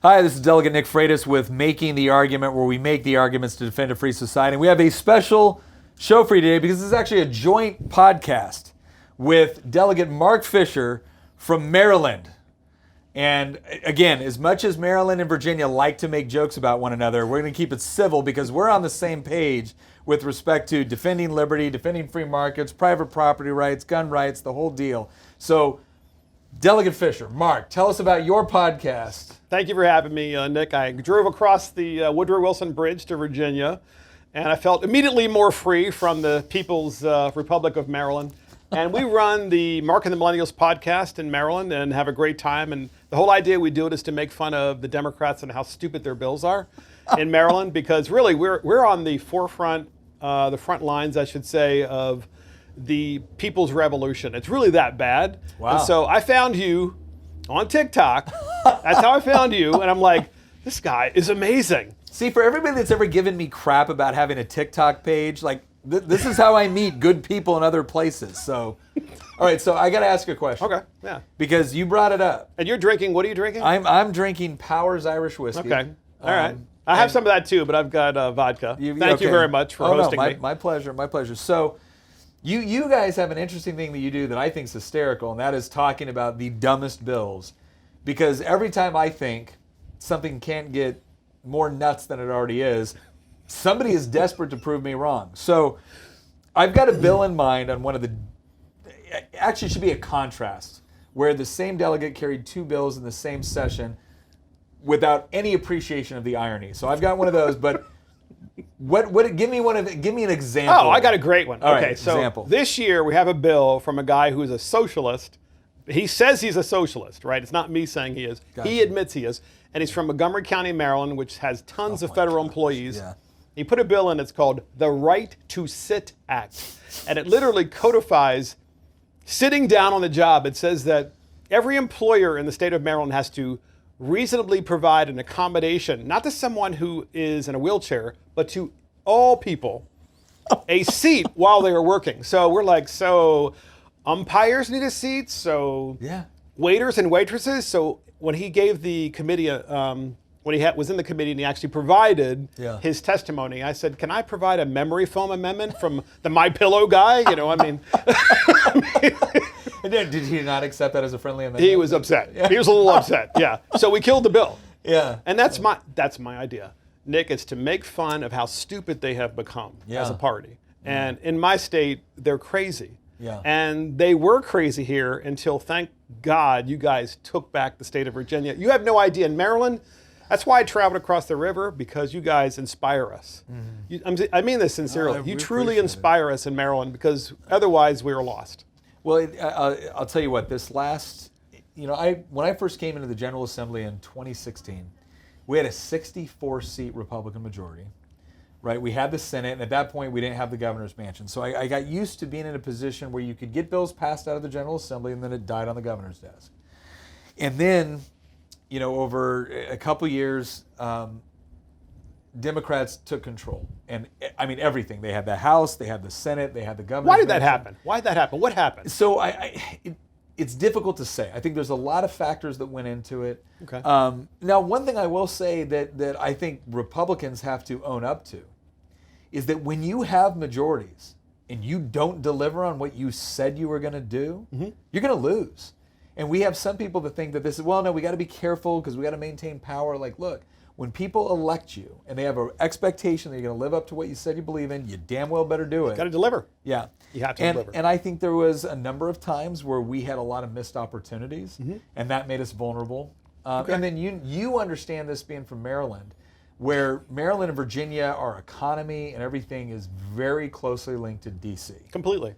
Hi, this is Delegate Nick Freitas with Making the Argument, where we make the arguments to defend a free society. And we have a special show for you today because this is actually a joint podcast with Delegate Mark Fisher from Maryland. And again, as much as Maryland and Virginia like to make jokes about one another, we're going to keep it civil because we're on the same page with respect to defending liberty, defending free markets, private property rights, gun rights, the whole deal. So, Delegate Fisher, Mark, tell us about your podcast. Thank you for having me, Nick. I drove across the Woodrow Wilson Bridge to Virginia, and I felt immediately more free from the People's Republic of Maryland. And we run the Mark and the Millennials podcast in Maryland and have a great time. And the whole idea we do it is to make fun of the Democrats and how stupid their bills are in Maryland, because really we're on the forefront, the front lines, I should say, of the people's revolution. It's really that bad. Wow. And so I found you on TikTok. That's how I found you. And I'm like, this guy is amazing. See, for everybody that's ever given me crap about having a TikTok page, like this is how I meet good people in other places. So, all right, so I got to ask you a question. Okay, yeah. Because you brought it up. And you're drinking, what are you drinking? I'm drinking Powers Irish Whiskey. Okay, all right. I have some of that too, but I've got vodka. Thank you very much for hosting me. My pleasure, my pleasure. So, you guys have an interesting thing that you do that I think is hysterical, and that is talking about the dumbest bills. Because every time I think something can't get more nuts than it already is, somebody is desperate to prove me wrong. So I've got a bill in mind on one of the, actually it should be a contrast, where the same delegate carried two bills in the same session without any appreciation of the irony. So I've got one of those, but give me an example. Oh, I got a great one. All okay, right, so example. This year we have a bill from a guy who's a socialist. He says he's a socialist, right? It's not me saying he is. Gotcha. He admits he is. And he's from Montgomery County, Maryland, which has tons of federal employees. Yeah. He put a bill in, it's called the Right to Sit Act. And it literally codifies sitting down on the job. It says that every employer in the state of Maryland has to reasonably provide an accommodation, not to someone who is in a wheelchair, but to all people, a seat while they are working. So we're like, so umpires need a seat, so Yeah. waiters and waitresses. So when he gave the committee, when he was in the committee and he actually provided his testimony, I said, can I provide a memory foam amendment from the My Pillow guy? You know, I mean. Did he not accept that as a friendly amendment? He was upset. Yeah. He was a little upset, yeah. So we killed the bill. Yeah. And that's my idea, Nick, is to make fun of how stupid they have become as a party. And in my state, they're crazy. Yeah. And they were crazy here until, thank God, you guys took back the state of Virginia. You have no idea. In Maryland, that's why I traveled across the river, because you guys inspire us. Mm-hmm. I mean this sincerely. You truly inspire us in Maryland, because otherwise we are lost. Well, I'll tell you what, this last, when I first came into the General Assembly in 2016, we had a 64-seat Republican majority. Right, we had the Senate, and at that point, we didn't have the governor's mansion. So I got used to being in a position where you could get bills passed out of the General Assembly, and then it died on the governor's desk. And then, over a couple years, Democrats took control. And I mean, everything. They had the House, they had the Senate, they had the governor's Why did mansion. that happen? Why did that happen? What happened? So it's difficult to say. I think there's a lot of factors that went into it. Okay. Now, one thing I will say that I think Republicans have to own up to is that when you have majorities and you don't deliver on what you said you were going to do, you're going to lose. And we have some people that think that this is, well, no, we got to be careful because we got to maintain power. Like, look, when people elect you and they have an expectation that you're going to live up to what you said you believe in, you damn well better do it. Got to deliver. Yeah. You have to deliver. And I think there was a number of times where we had a lot of missed opportunities, and that made us vulnerable. And then you understand this being from Maryland, where Maryland and Virginia, our economy and everything is very closely linked to D.C. Completely.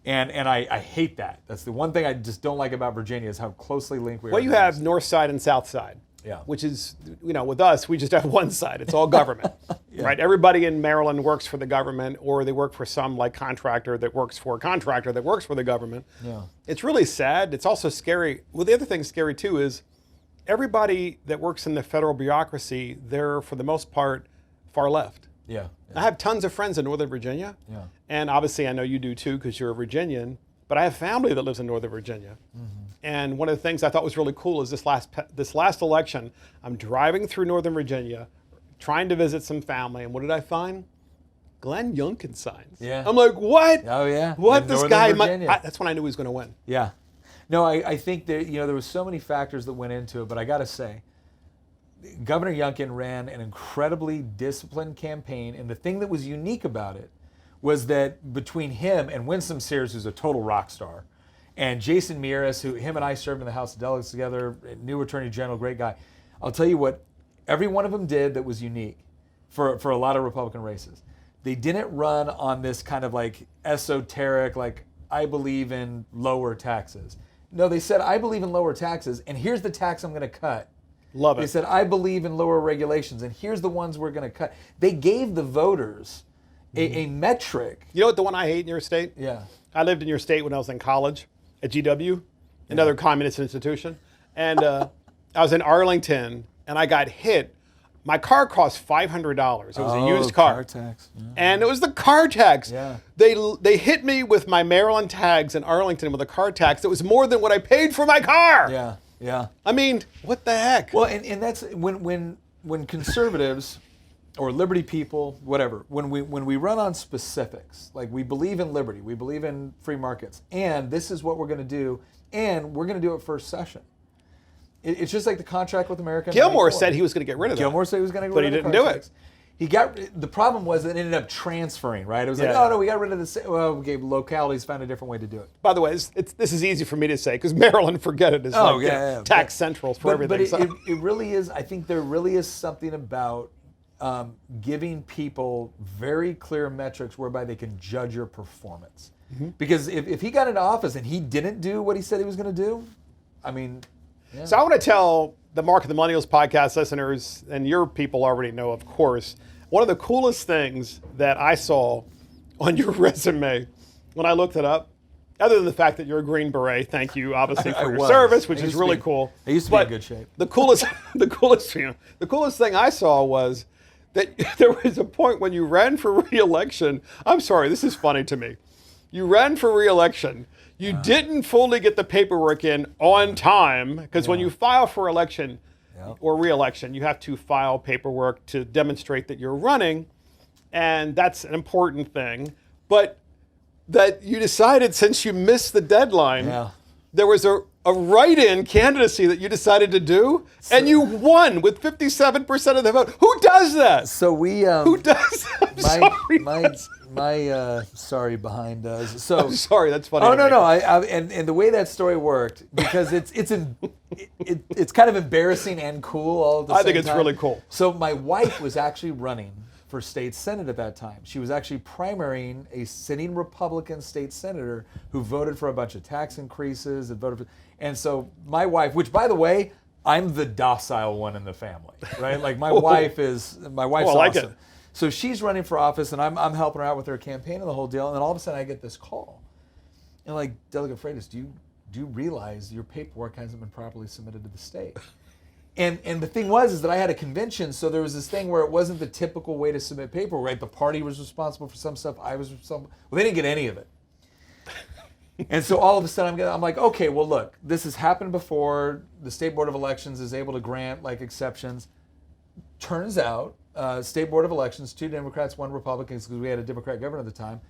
And I hate that. That's the one thing I just don't like about Virginia is how closely linked we are. Well, you have North Side and South Side. Yeah. Which is, with us, we just have one side. It's all government, right? Everybody in Maryland works for the government, or they work for some contractor that works for a contractor that works for the government. Yeah. It's really sad. It's also scary. Well, the other thing scary too is everybody that works in the federal bureaucracy, they're for the most part far left. Yeah. I have tons of friends in Northern Virginia. Yeah. And obviously I know you do too because you're a Virginian, but I have family that lives in Northern Virginia. And one of the things I thought was really cool is this last election, I'm driving through Northern Virginia, trying to visit some family, and what did I find? Glenn Youngkin signs. Yeah. I'm like, what? Oh yeah. What In this Northern guy? Virginia. That's when I knew he was going to win. Yeah. No, I think that there was so many factors that went into it, but I got to say, Governor Youngkin ran an incredibly disciplined campaign, and the thing that was unique about it was that between him and Winsome Sears, who's a total rock star, and Jason Mieres, who him and I served in the House of Delegates together, new Attorney General, great guy. I'll tell you what every one of them did that was unique for a lot of Republican races. They didn't run on this kind of like esoteric, like, I believe in lower taxes. No, they said, I believe in lower taxes, and here's the tax I'm going to cut. Love it. They said, I believe in lower regulations, and here's the ones we're going to cut. They gave the voters a metric. You know what the one I hate in your state? Yeah. I lived in your state when I was in college at GW, another communist institution. And I was in Arlington, and I got hit. My car cost $500. It was a used car. Car tax. Yeah. And it was the car tax. Yeah. They hit me with my Maryland tags in Arlington with a car tax that was more than what I paid for my car. Yeah. Yeah. I mean, what the heck? Well, and that's when conservatives or liberty people, whatever, when we run on specifics, like we believe in liberty, we believe in free markets, and this is what we're going to do, and we're going to do it first session. It's just like the contract with America. Gilmore said he was going to get rid of that. Gilmore said he was going to get But rid he of the didn't car do tax. The problem was that it ended up transferring, right? It was like, Yeah. oh no, we got rid of this. Well, we gave localities found a different way to do it. By the way, this is easy for me to say because Maryland, forget it, is tax central for everything. But it really is. I think there really is something about giving people very clear metrics whereby they can judge your performance. Mm-hmm. Because if he got into office and he didn't do what he said he was going to do, I mean. Yeah. So I want to tell the Mark of the Millennials podcast listeners, and your people already know, of course, one of the coolest things that I saw on your resume when I looked it up, other than the fact that you're a Green Beret, thank you, obviously, for your service, which is really cool. I used to be in good shape. The coolest thing I saw was that there was a point when you ran for re-election. I'm sorry, this is funny to me. You ran for re-election. You didn't fully get the paperwork in on time, because when you file for election or re-election, you have to file paperwork to demonstrate that you're running, and that's an important thing. But that you decided, since you missed the deadline, there was a write-in candidacy that you decided to do, and you won with 57% of the vote. Who does that? So we Who does that? Sorry behind us. So I'm sorry, that's funny. Oh no, and the way that story worked, because it's kind of embarrassing and cool all at the same time. I think it's really cool. So my wife was actually running for state senate at that time. She was actually primarying a sitting Republican state senator who voted for a bunch of tax increases and so my wife, which by the way, I'm the docile one in the family, right? Like my wife's awesome. like it. So she's running for office, and I'm helping her out with her campaign and the whole deal. And then all of a sudden, I get this call, and like, Delegate Freitas, do you realize your paperwork hasn't been properly submitted to the state? And the thing is that I had a convention, so there was this thing where it wasn't the typical way to submit paperwork. Right? The party was responsible for some stuff. I was responsible. Well, they didn't get any of it. And so all of a sudden, I'm like, okay, well, look, this has happened before. The State Board of Elections is able to grant like exceptions. Turns out. State Board of Elections, 2 Democrats, 1 Republican, because we had a Democrat governor at the time.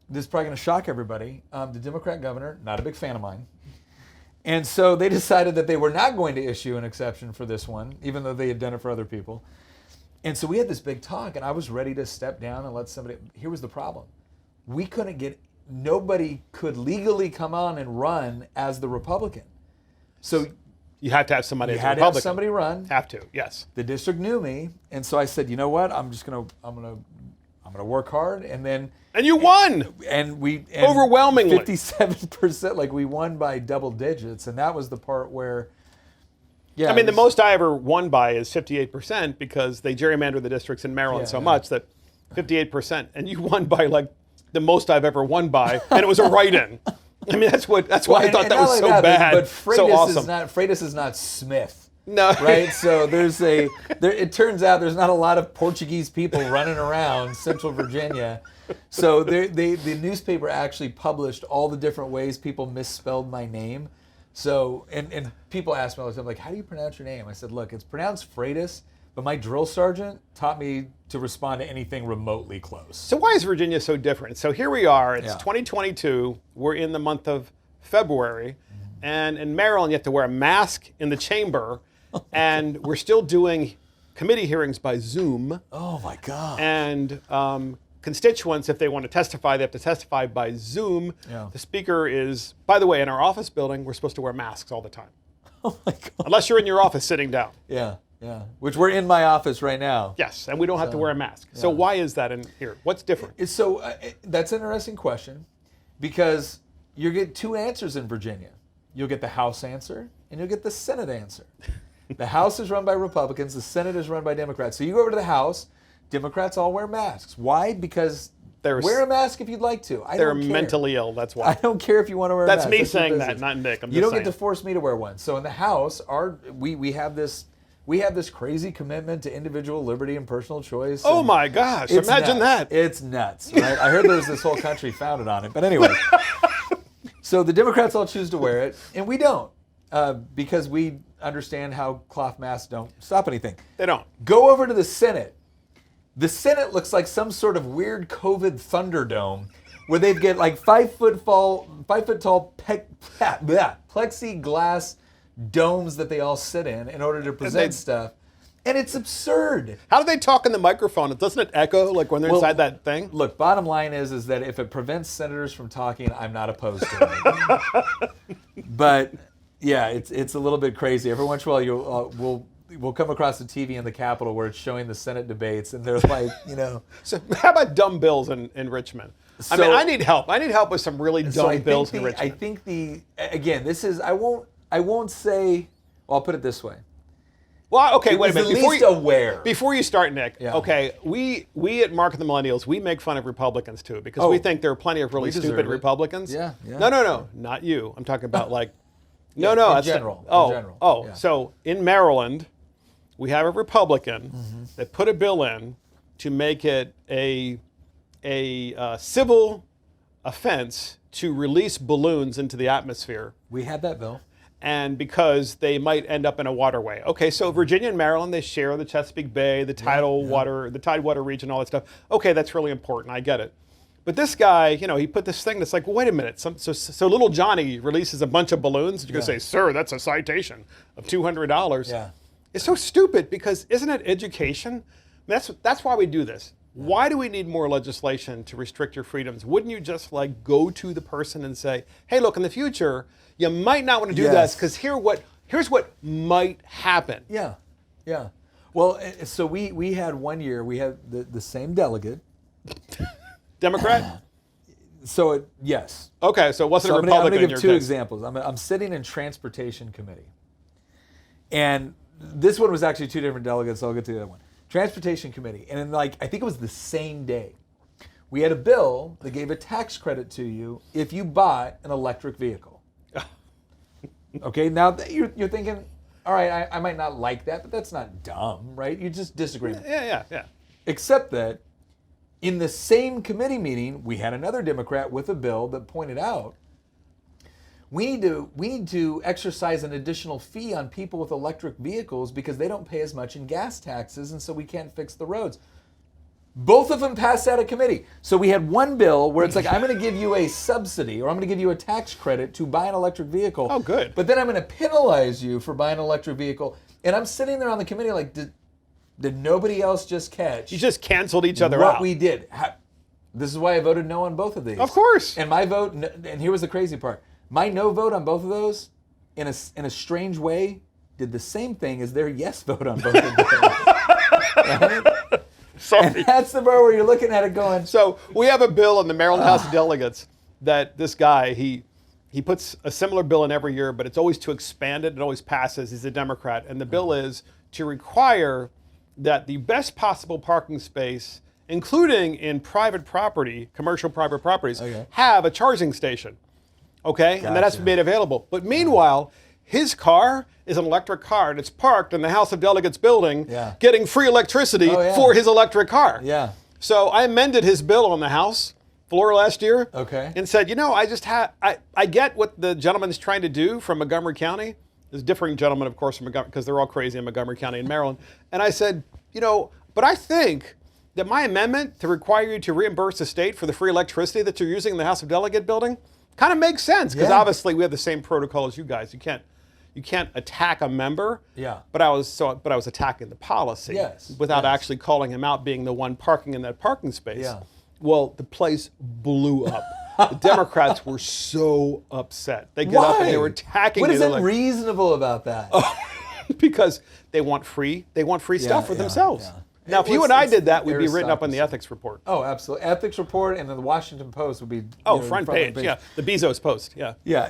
This is probably going to shock everybody. The Democrat governor, not a big fan of mine. And so they decided that they were not going to issue an exception for this one, even though they had done it for other people. And so we had this big talk, and I was ready to step down and let somebody. Here was the problem. Nobody could legally come on and run as the Republican. So you have to have somebody as a Republican. You had to have somebody run. Have to, yes. The district knew me, and so I said, you know what? I'm gonna work hard, and then. And you won. And overwhelmingly 57%. Like we won by double digits, and that was the part where. Yeah. I mean, the most I ever won by is 58% because they gerrymandered the districts in Maryland so much that 58%, and you won by like the most I've ever won by, and it was a write-in. I mean, that's why I thought that was so bad. But Freitas so awesome. Freitas is not Smith. No. Right? So it turns out there's not a lot of Portuguese people running around Central Virginia. So the newspaper actually published all the different ways people misspelled my name. So, and people ask me all the time, like, how do you pronounce your name? I said, look, it's pronounced Freitas, but my drill sergeant taught me to respond to anything remotely close. So why is Virginia so different? So here we are, it's Yeah. 2022, we're in the month of February, and in Maryland you have to wear a mask in the chamber, and we're still doing committee hearings by Zoom. Oh my God. And constituents, if they want to testify, they have to testify by Zoom. Yeah. The speaker is, by the way, in our office building, we're supposed to wear masks all the time. Oh my God. Unless you're in your office sitting down. Yeah, yeah. Which we're in my office right now. Yes, and we don't have to wear a mask. So why is that in here? What's different? So that's an interesting question, because you get two answers in Virginia. You'll get the House answer and you'll get the Senate answer. The House is run by Republicans, the Senate is run by Democrats. So you go over to the House, Democrats all wear masks. Why? Because wear a mask if you'd like to. They're don't care. mentally ill, that's why. I don't care if you want to wear a That's mask. me your saying business. that, not Nick. I'm You just don't saying. get to force me to wear one. So in the House, we have this crazy commitment to individual liberty and personal choice. Oh and my gosh, it's imagine nuts. that. It's nuts, right? I heard there was this whole country founded on it. But anyway, so the Democrats all choose to wear it, and we don't, because we understand how cloth masks don't stop anything. They don't. Go over to the Senate. The Senate looks like some sort of weird COVID Thunderdome, where they've got like 5 foot tall plexiglass domes that they all sit in order to present stuff, and it's absurd. How do they talk in the microphone? Doesn't it echo like when they're inside that thing? Look, bottom line is that if it prevents senators from talking, I'm not opposed to it. But yeah, it's a little bit crazy. Every once in a while, we'll come across the TV in the Capitol where it's showing the Senate debates, and they're like, So how about dumb bills in Richmond? I mean, I need help. I need help with some really dumb bills in Richmond. I think again, this is, I won't say, well, I'll put it this way. Well, okay, wait a minute. Before you start, Nick, Yeah. okay, we at Mark and the Millennials, we make fun of Republicans too, because we think there are plenty of really stupid Republicans. Yeah. No, not you. I'm talking about like, in that's general. Yeah. So in Maryland, we have a Republican that put a bill in to make it a civil offense to release balloons into the atmosphere. We had that bill. And because they might end up in a waterway. Okay, so Virginia and Maryland, they share the Chesapeake Bay, the water, the Tidewater region, all that stuff. Okay, that's really important. I get it. But this guy, he put this thing that's like, well, wait a minute. So little Johnny releases a bunch of balloons. You're going to say, sir, that's a citation of $200. Yeah. It's so stupid because isn't it education? That's why we do this. Why do we need more legislation to restrict your freedoms? Wouldn't you just like go to the person and say, hey, look, in the future, you might not want to do this because here's what might happen. Yeah, yeah. Well, so we had one year, we had the same delegate. Democrat? Yes. Okay, so it wasn't a Republican. I'm going to in give your two case. examples. I'm sitting in Transportation Committee. And this one was actually two different delegates, so I'll get to the other one. Transportation Committee. And in I think it was the same day, we had a bill that gave a tax credit to you if you bought an electric vehicle. Okay, now you're thinking, all right, I might not like that, but that's not dumb, right? You just disagree. Yeah. Except that in the same committee meeting, we had another Democrat with a bill that pointed out we need to exercise an additional fee on people with electric vehicles because they don't pay as much in gas taxes, and so we can't fix the roads. Both of them passed out of committee. So we had one bill where it's like, I'm going to give you a subsidy or I'm going to give you a tax credit to buy an electric vehicle. Oh, good. But then I'm going to penalize you for buying an electric vehicle. And I'm sitting there on the committee like, did nobody else just catch? You just canceled each other out. What we did. This is why I voted no on both of these. Of course. And my vote, and here was the crazy part. My no vote on both of those, in a strange way, did the same thing as their yes vote on both of those. Right? Sorry. And that's the part where you're looking at it going. So we have a bill in the Maryland House of Delegates that this guy, he puts a similar bill in every year, but it's always to expand it. It always passes. He's a Democrat. And the bill is to require that the best possible parking space, including in private property, commercial private properties, have a charging station. Okay? Gotcha. And that has to be made available. But meanwhile, his car is an electric car, and it's parked in the House of Delegates building, getting free electricity for his electric car. Yeah. So I amended his bill on the House, floor last year. Okay. And said, I get what the gentleman's trying to do from Montgomery County. There's different gentlemen, of course, from Montgomery, because they're all crazy in Montgomery County in Maryland. And I said, but I think that my amendment to require you to reimburse the state for the free electricity that you're using in the House of Delegate building kind of makes sense, because obviously we have the same protocol as you guys. You can't attack a member. Yeah. But I was attacking the policy without actually calling him out being the one parking in that parking space. Yeah. Well, the place blew up. The Democrats were so upset. They got up and they were attacking me. What is reasonable about that? Because they want free stuff for themselves. Yeah. Now, if you and I did that, we'd be written up in the ethics report. Oh, absolutely. Ethics report, and then the Washington Post would be front page. Yeah, the Bezos Post. Yeah. Yeah.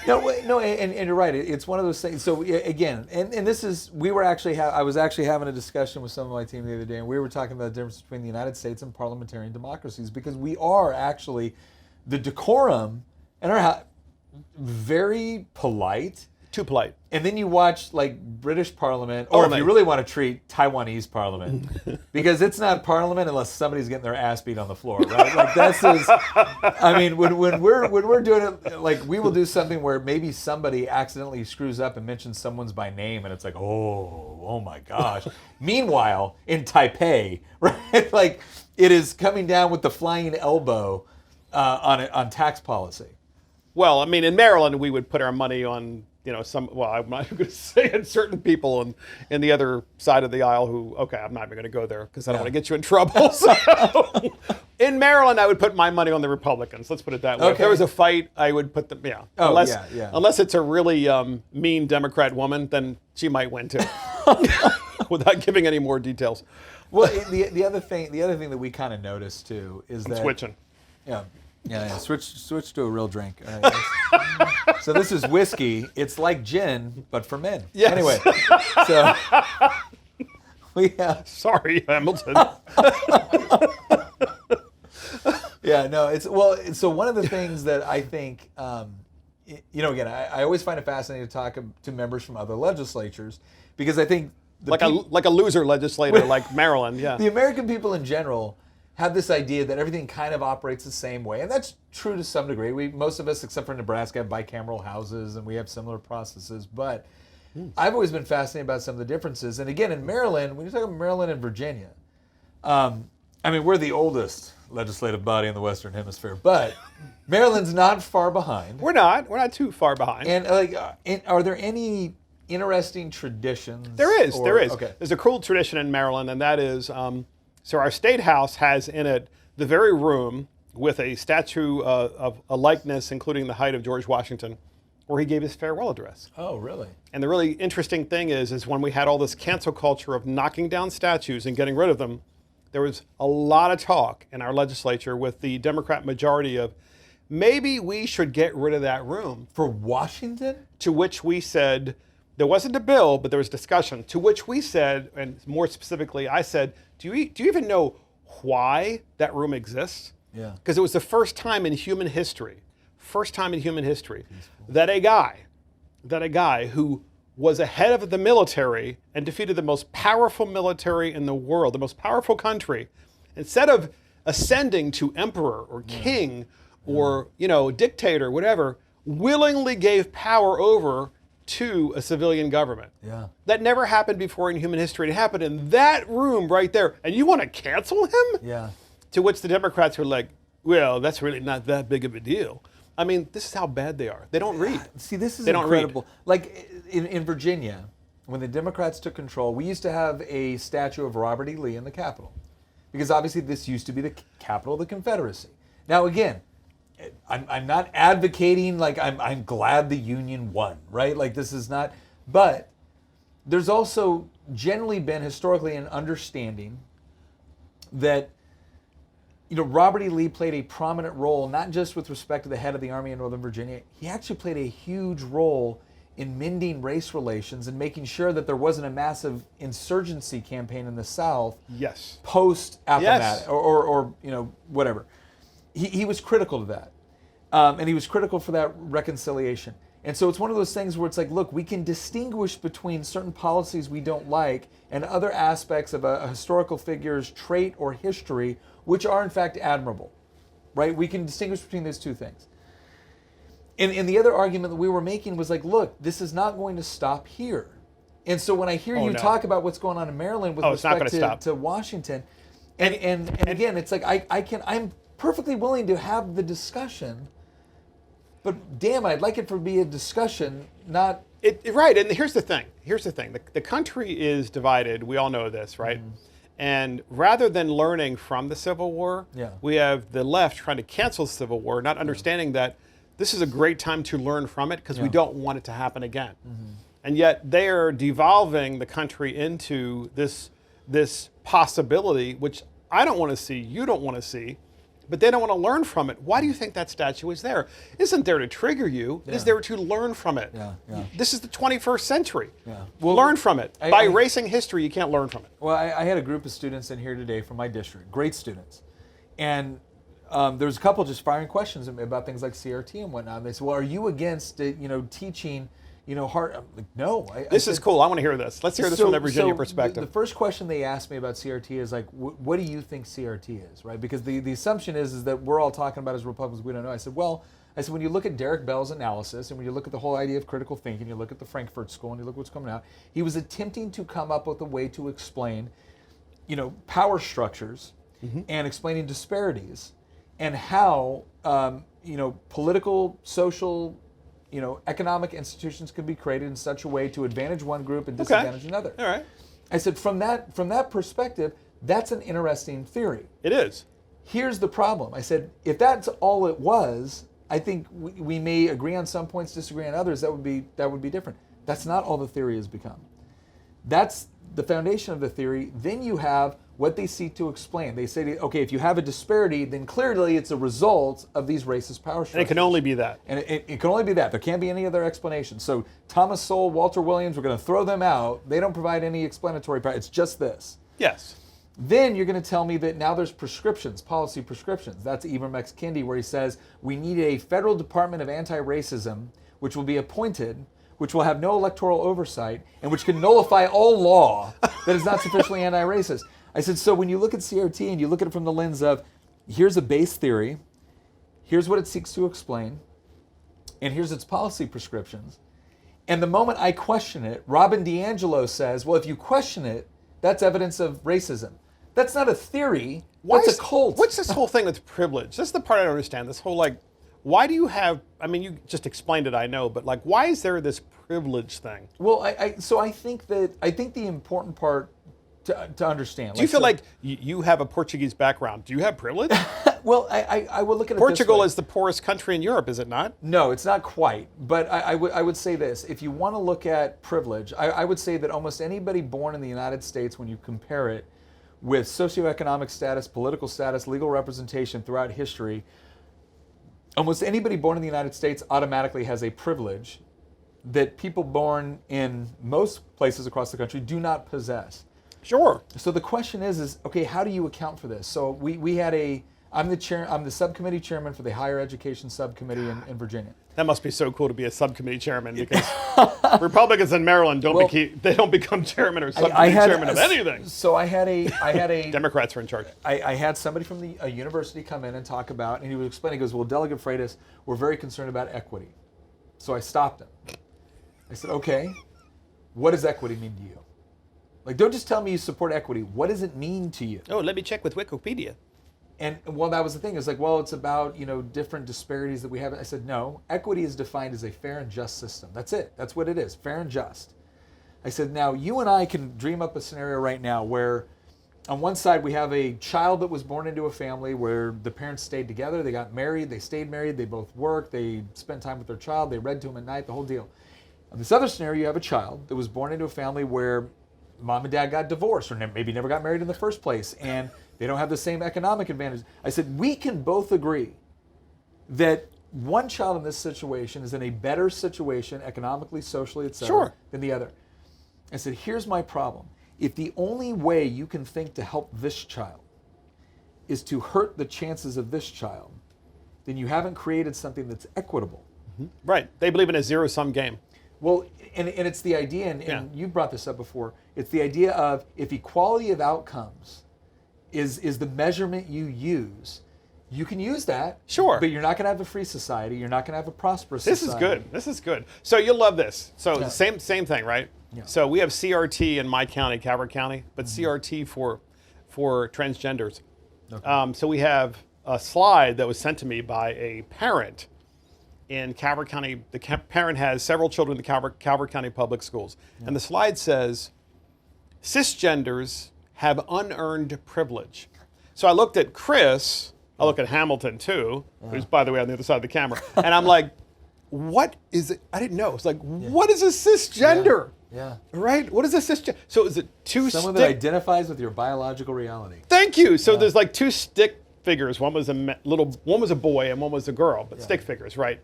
No, and you're right. It's one of those things. So again, and this is, I was actually having a discussion with some of my team the other day, and we were talking about the difference between the United States and parliamentarian democracies, because we are actually, the decorum and our very polite. Too polite. And then you watch like British Parliament, or if you really want to treat Taiwanese Parliament, because it's not Parliament unless somebody's getting their ass beat on the floor, right? Like this is, I mean, when we're doing it, like we will do something where maybe somebody accidentally screws up and mentions someone's by name, and it's like, oh my gosh. Meanwhile, in Taipei, right, like it is coming down with the flying elbow on tax policy. Well, I mean, in Maryland, we would put our money on. I'm not going to say it, certain people in the other side of the aisle who, I'm not even going to go there because I don't want to get you in trouble. So in Maryland, I would put my money on the Republicans. Let's put it that way. Okay. If there was a fight, I would put them, unless it's a really mean Democrat woman, then she might win too, without giving any more details. Well, the other thing that we kind of noticed too is that switching. Yeah. Switch to a real drink. So this is whiskey. It's like gin, but for men. Yes. Anyway, so we have. Sorry, Hamilton. Yeah, no. So one of the things that I think, again, I always find it fascinating to talk to members from other legislatures, because I think like a loser legislator like Maryland. Yeah. The American people in general have this idea that everything kind of operates the same way, and that's true to some degree. Most of us, except for Nebraska, have bicameral houses, and we have similar processes. But I've always been fascinated about some of the differences. And again, in Maryland, when you talk about Maryland and Virginia, we're the oldest legislative body in the Western Hemisphere, but Maryland's not far behind. We're not too far behind. And are there any interesting traditions? There is. Okay. There's a cool tradition in Maryland, and that is. So our state house has in it the very room with a statue of a likeness, including the height of George Washington, where he gave his farewell address. Oh, really? And the really interesting thing is when we had all this cancel culture of knocking down statues and getting rid of them, there was a lot of talk in our legislature with the Democrat majority of maybe we should get rid of that room. For Washington? To which we said, there wasn't a bill, but there was discussion, to which we said, and more specifically, I said, do you even know why that room exists? Yeah. Because it was the first time in human history, that a guy who was ahead of the military and defeated the most powerful military in the world, the most powerful country, instead of ascending to emperor or king or dictator, whatever, willingly gave power over to a civilian government. Yeah. That never happened before in human history. It happened in that room right there. And you want to cancel him? Yeah. To which the Democrats were like, well, that's really not that big of a deal. I mean, this is how bad they are. They don't read. See, this is incredible. Like in Virginia, when the Democrats took control, we used to have a statue of Robert E. Lee in the Capitol, because obviously this used to be the capital of the Confederacy. Now, again, I'm not advocating like I'm glad the Union won, right? Like this is not, but there's also generally been historically an understanding that Robert E. Lee played a prominent role, not just with respect to the head of the Army in Northern Virginia. He actually played a huge role in mending race relations and making sure that there wasn't a massive insurgency campaign in the South. Yes. Post Appomattox or whatever. He was critical to that. And he was critical for that reconciliation. And so it's one of those things where it's like, look, we can distinguish between certain policies we don't like and other aspects of a historical figure's trait or history, which are in fact admirable. right? We can distinguish between those two things. And the other argument that we were making was like, look, this is not going to stop here. And so when I hear you talk about what's going on in Maryland with respect to Washington, and again, it's like I'm perfectly willing to have the discussion, but damn, I'd like it to be a discussion, not... Right, and here's the thing. The country is divided. We all know this, right? Mm-hmm. And rather than learning from the Civil War, we have the left trying to cancel the Civil War, not understanding that this is a great time to learn from it because we don't want it to happen again. Mm-hmm. And yet they are devolving the country into this possibility, which I don't want to see, you don't want to see, but they don't want to learn from it. Why do you think that statue is there? It isn't there to trigger you. It is there to learn from it. This is the 21st century. Well, learn from it. By erasing history, you can't learn from it. Well, I had a group of students in here today from my district, great students. And there was a couple just firing questions about things like CRT and whatnot. And they said, well, are you against teaching hard? I'm like, no. This is cool. I want to hear this. Let's hear this from the Virginia perspective. The first question they asked me about CRT is like, what do you think CRT is, right? Because the assumption is that we're all talking about as Republicans, we don't know. I said, when you look at Derek Bell's analysis and when you look at the whole idea of critical thinking, you look at the Frankfurt School and you look what's coming out, he was attempting to come up with a way to explain, power structures and explaining disparities and how, political, social, economic institutions can be created in such a way to advantage one group and disadvantage another. All right. I said, from that perspective, that's an interesting theory. It is. Here's the problem. I said, if that's all it was, I think we may agree on some points, disagree on others. That would be different. That's not all the theory has become. That's the foundation of the theory. Then you have what they seek to explain. They say, okay, if you have a disparity, then clearly it's a result of these racist power structures. And it can only be that. And it can only be that. There can't be any other explanation. So Thomas Sowell, Walter Williams, we're going to throw them out. They don't provide any explanatory power. It's just this. Yes. Then you're going to tell me that now there's prescriptions, policy prescriptions. That's Ibram X. Kendi, where he says, we need a federal Department of Anti-Racism, which will be appointed, which will have no electoral oversight, and which can nullify all law that is not sufficiently anti-racist. I said, so when you look at CRT and you look at it from the lens of, here's a base theory, here's what it seeks to explain, and here's its policy prescriptions. And the moment I question it, Robin DiAngelo says, well, if you question it, that's evidence of racism. That's not a theory, that's a cult. What's this whole thing with privilege? This is the part I don't understand. This whole why do you have, you just explained it, I know, but why is there this privilege thing? Well, I think the important part to understand. Do you feel like you have a Portuguese background? Do you have privilege? Well, I would look at it Portugal this way. is the poorest country in Europe, is it not? No, it's not quite. But I would say this. If you want to look at privilege, I would say that almost anybody born in the United States, when you compare it with socioeconomic status, political status, legal representation throughout history, almost anybody born in the United States automatically has a privilege that people born in most places across the country do not possess. Sure. So the question is okay, how do you account for this? So we had I'm the subcommittee chairman for the higher education subcommittee in Virginia. That must be so cool to be a subcommittee chairman because Republicans in Maryland they don't become chairman or subcommittee chairman of anything. So I had a Democrats are in charge. I had somebody from a university come in and talk about, and he was explaining, he goes, well, Delegate Freitas, we're very concerned about equity. So I stopped him. I said, okay, what does equity mean to you? Don't just tell me you support equity. What does it mean to you? Oh, let me check with Wikipedia. And well, that was the thing. It's it's about, different disparities that we have. I said, no, equity is defined as a fair and just system. That's it. That's what it is, fair and just. I said, now you and I can dream up a scenario right now where on one side we have a child that was born into a family where the parents stayed together, they got married, they stayed married, they both worked, they spent time with their child, they read to him at night, the whole deal. On this other scenario, you have a child that was born into a family where mom and dad got divorced or maybe never got married in the first place, and they don't have the same economic advantage. I said, we can both agree that one child in this situation is in a better situation economically, socially, etc., than the other. I said, here's my problem. If the only way you can think to help this child is to hurt the chances of this child, then you haven't created something that's equitable. Mm-hmm. Right. They believe in a zero-sum game. Well, and it's the idea, and you brought this up before, it's the idea of if equality of outcomes is the measurement you use, you can use that. Sure. But you're not going to have a free society. You're not going to have a prosperous This society. is good. This is good. So you'll love this. So Yeah. same thing, right? Yeah. So we have CRT in my county, Calvert County, but CRT for transgenders. Okay. So we have a slide that was sent to me by a parent in Calvert County. The parent has several children in the Calvert County Public Schools. And the slide says, cisgenders have unearned privilege. So I looked at Chris, I look at Hamilton too, who's by the way on the other side of the camera, and I'm like, what is it? I didn't know. It's like, what is a cisgender? Yeah. Right? What is a cisgender? So is it two Someone stick? that identifies with your biological reality. Thank you. So there's like two stick figures. One was one was a boy and one was a girl, but stick figures, right?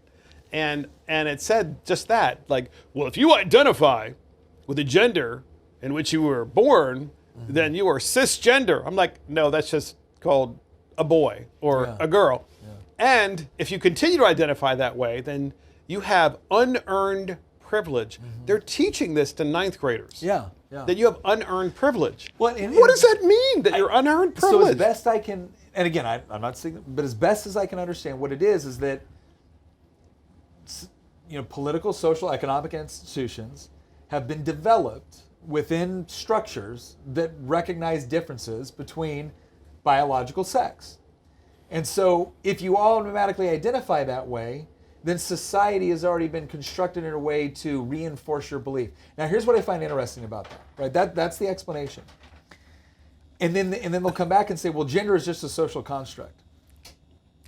And it said just that, like, well, if you identify with the gender in which you were born, then you are cisgender. I'm like, no, that's just called a boy or a girl. Yeah. And if you continue to identify that way, then you have unearned privilege. They're teaching this to ninth graders. Yeah. Yeah. That you have unearned privilege. Well, what does that mean, that you're unearned privilege? So as best I can, and again, I'm not saying, but as best as I can understand, what it is that, political, social, economic institutions have been developed within structures that recognize differences between biological sex. And so if you automatically identify that way, then society has already been constructed in a way to reinforce your belief. Now here's what I find interesting about that, right? That's the explanation. And then they'll come back and say, well, gender is just a social construct.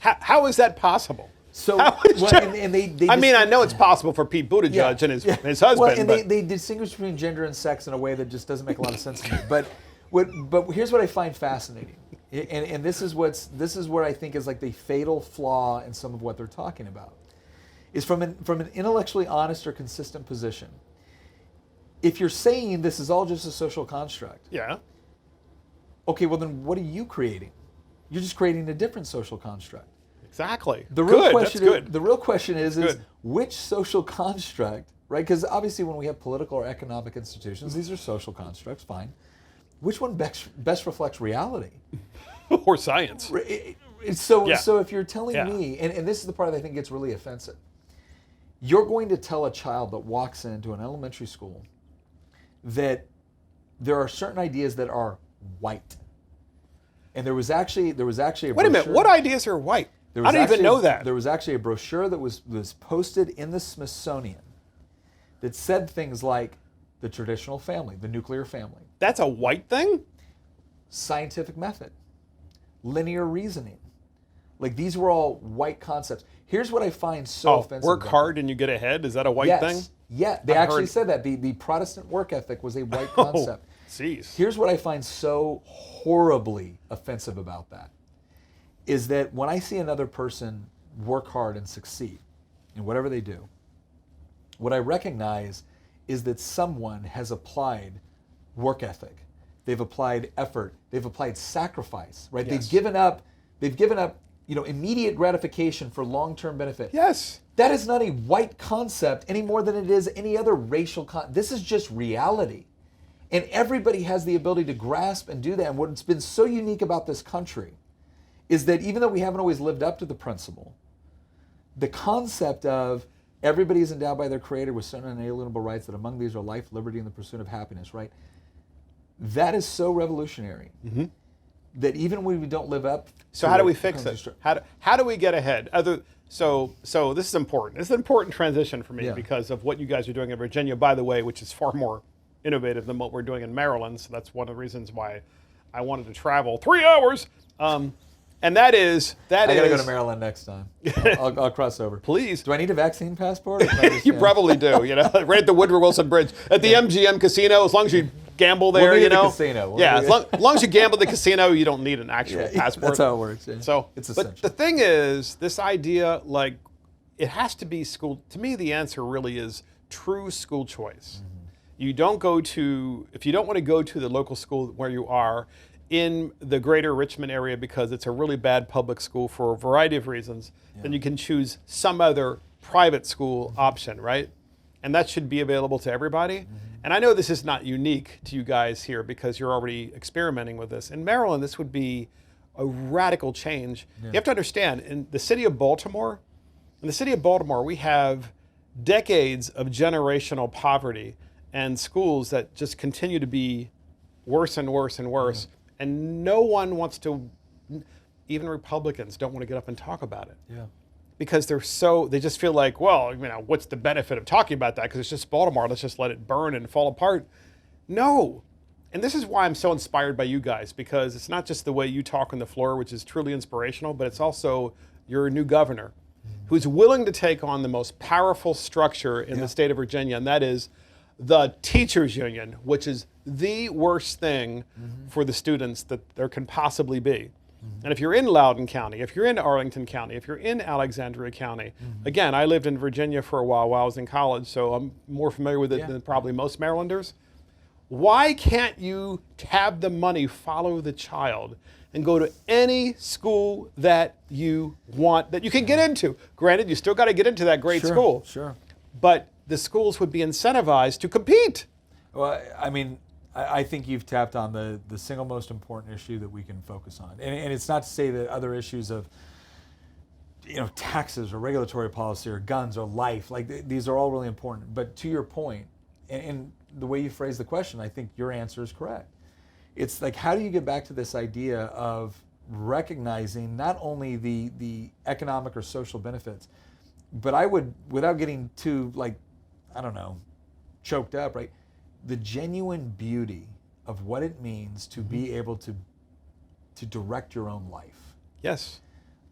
How is that possible? So, and they I mean, I know it's possible for Pete Buttigieg and his husband. Well, and they distinguish between gender and sex in a way that just doesn't make a lot of sense to me. But here's what I find fascinating, and this is what I think is like the fatal flaw in some of what they're talking about, is from an intellectually honest or consistent position. If you're saying this is all just a social construct, okay, well then what are you creating? You're just creating a different social construct. Exactly. The real question is which social construct, right? Because obviously when we have political or economic institutions, these are social constructs, fine. Which one best reflects reality? Or science. So if you're telling me, and this is the part that I think gets really offensive, you're going to tell a child that walks into an elementary school that there are certain ideas that are white. And there was actually a brochure. Wait a minute, what ideas are white? I didn't even know that. There was actually a brochure that was posted in the Smithsonian that said things like the traditional family, the nuclear family. That's a white thing? Scientific method, linear reasoning. Like these were all white concepts. Here's what I find so offensive. Work hard and you get ahead? Is that a white thing? Yeah, they actually said that. The Protestant work ethic was a white concept. Jeez. Here's what I find so horribly offensive about that, is that when I see another person work hard and succeed in whatever they do, what I recognize is that someone has applied work ethic. They've applied effort. They've applied sacrifice, right? Yes. They've given up, immediate gratification for long-term benefit. Yes. That is not a white concept any more than it is any other racial concept. This is just reality. And everybody has the ability to grasp and do that. And what's been so unique about this country is that even though we haven't always lived up to the principle, the concept of everybody is endowed by their creator with certain unalienable rights, that among these are life, liberty, and the pursuit of happiness, right? That is so revolutionary that even when we don't live up. So how do we fix it? How do we get ahead? So this is important. This is an important transition for me because of what you guys are doing in Virginia, by the way, which is far more innovative than what we're doing in Maryland. So that's one of the reasons why I wanted to travel 3 hours. And that is. I gotta go to Maryland next time. I'll cross over. Please. Do I need a vaccine passport? Or can I just, You probably do. Right at the Woodrow Wilson Bridge, at the MGM casino. As long as you gamble there, we'll meet at the casino. As long as you gamble at the casino, you don't need an actual passport. That's how it works. Yeah. So it's essential. But the thing is, this idea, like, it has to be school. To me, the answer really is true school choice. You don't go to, if you don't want to go to the local school where you are in the greater Richmond area because it's a really bad public school for a variety of reasons, then you can choose some other private school option, right? And that should be available to everybody. And I know this is not unique to you guys here because you're already experimenting with this. In Maryland, this would be a radical change. You have to understand, in the city of Baltimore, we have decades of generational poverty and schools that just continue to be worse and worse and worse. And no one wants to, even Republicans don't want to get up and talk about it. Yeah. Because they just feel like, well, what's the benefit of talking about that? Because it's just Baltimore, let's just let it burn and fall apart. No. And this is why I'm so inspired by you guys, because it's not just the way you talk on the floor, which is truly inspirational, but it's also your new governor, who's willing to take on the most powerful structure in the state of Virginia, and that is the teachers union, which is the worst thing for the students that there can possibly be. And if you're in Loudoun County, if you're in Arlington County, if you're in Alexandria County, again, I lived in Virginia for a while I was in college, so I'm more familiar with it than probably most Marylanders. Why can't you have the money follow the child and go to any school that you want, that you can get into? Granted, you still got to get into that great school. Sure. But the schools would be incentivized to compete. Well, I mean, I think you've tapped on the single most important issue that we can focus on. And it's not to say that other issues of, taxes or regulatory policy or guns or life, like these are all really important. But to your point, and the way you phrase the question, I think your answer is correct. It's like, how do you get back to this idea of recognizing not only the economic or social benefits, but I would, without getting too, choked up, right? The genuine beauty of what it means to be able to direct your own life. Yes.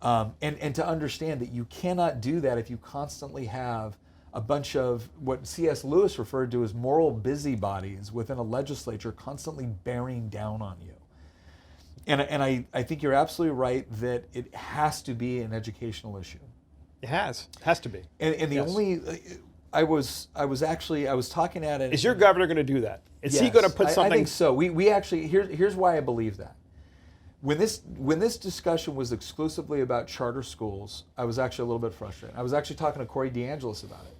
And to understand that you cannot do that if you constantly have a bunch of what C.S. Lewis referred to as moral busybodies within a legislature constantly bearing down on you. And I think you're absolutely right that it has to be an educational issue. It has to be. And the only... I was talking at it. Is your governor going to do that? Is he going to put something? I think so. We actually, here's why I believe that. When this discussion was exclusively about charter schools, I was actually a little bit frustrated. I was actually talking to Corey DeAngelis about it,